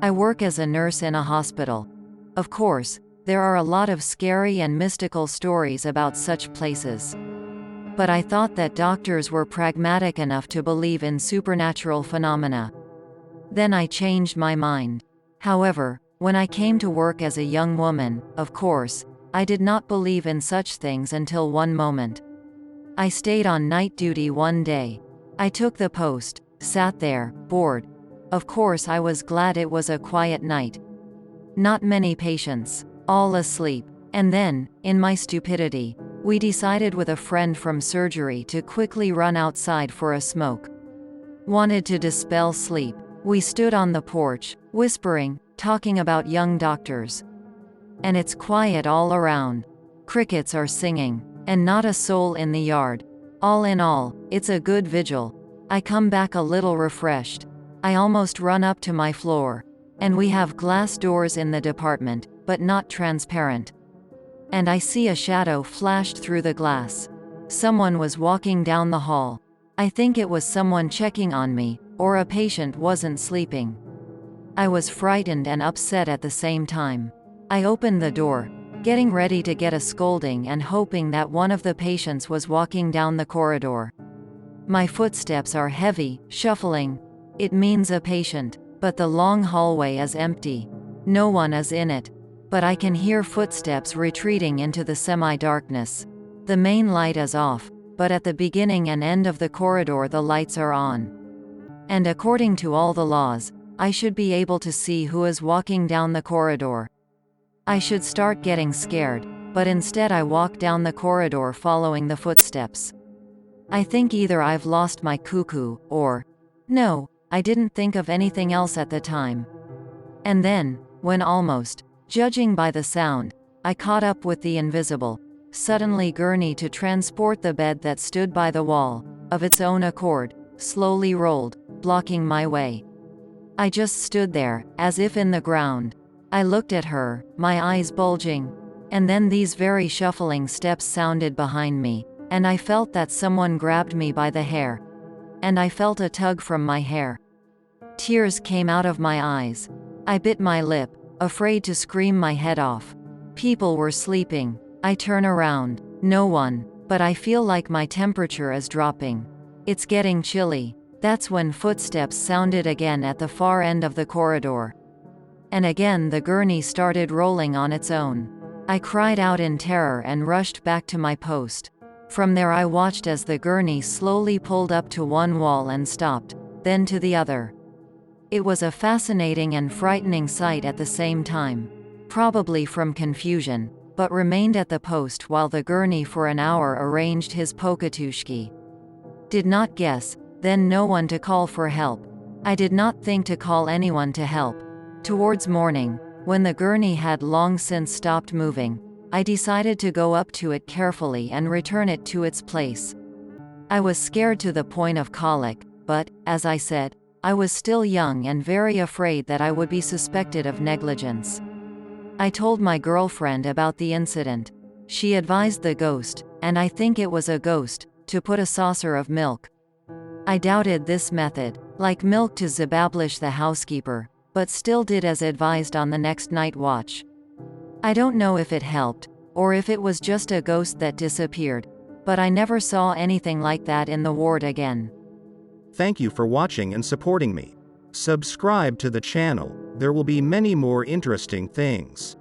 I work as a nurse in a hospital. Of course, there are a lot of scary and mystical stories about such places. But I thought that doctors were pragmatic enough to believe in supernatural phenomena. Then I changed my mind. However, when I came to work as a young woman, of course, I did not believe in such things until one moment. I stayed on night duty one day. I took the post, sat there, bored. Of course I was glad it was a quiet night. Not many patients, all asleep. And then, in my stupidity, we decided with a friend from surgery to quickly run outside for a smoke. Wanted to dispel sleep. We stood on the porch, whispering, talking about young doctors. And it's quiet all around. Crickets are singing, and not a soul in the yard. All in all, it's a good vigil. I come back a little refreshed. I almost run up to my floor. And we have glass doors in the department, but not transparent. And I see a shadow flashed through the glass. Someone was walking down the hall. I think it was someone checking on me, or a patient wasn't sleeping. I was frightened and upset at the same time. I opened the door, getting ready to get a scolding and hoping that one of the patients was walking down the corridor. My footsteps are heavy, shuffling. It means a patient, but the long hallway is empty. No one is in it. But I can hear footsteps retreating into the semi-darkness. The main light is off, but at the beginning and end of the corridor the lights are on. And according to all the laws, I should be able to see who is walking down the corridor. I should start getting scared, but instead I walk down the corridor following the footsteps. I think either I've lost my cuckoo, or... No, I didn't think of anything else at the time. And then, when almost... Judging by the sound, I caught up with the invisible, suddenly gurney to transport the bed that stood by the wall, of its own accord, slowly rolled, blocking my way. I just stood there, as if in the ground. I looked at her, my eyes bulging. And then these very shuffling steps sounded behind me, and I felt that someone grabbed me by the hair. And I felt a tug from my hair. Tears came out of my eyes. I bit my lip, afraid to scream my head off. People were sleeping. I turn around. No one. But I feel like my temperature is dropping. It's getting chilly. That's when footsteps sounded again at the far end of the corridor. And again the gurney started rolling on its own. I cried out in terror and rushed back to my post. From there I watched as the gurney slowly pulled up to one wall and stopped, then to the other. It was a fascinating and frightening sight at the same time. Probably from confusion, but remained at the post while the gurney for an hour arranged his pokatushki. Did not guess, then no one to call for help. I did not think to call anyone to help. Towards morning, when the gurney had long since stopped moving, I decided to go up to it carefully and return it to its place. I was scared to the point of colic, but, as I said, I was still young and very afraid that I would be suspected of negligence. I told my girlfriend about the incident. She advised the ghost, and I think it was a ghost, to put a saucer of milk. I doubted this method, like milk to zabablish the housekeeper, but still did as advised on the next night watch. I don't know if it helped, or if it was just a ghost that disappeared, but I never saw anything like that in the ward again. Thank you for watching and supporting me. Subscribe to the channel, there will be many more interesting things.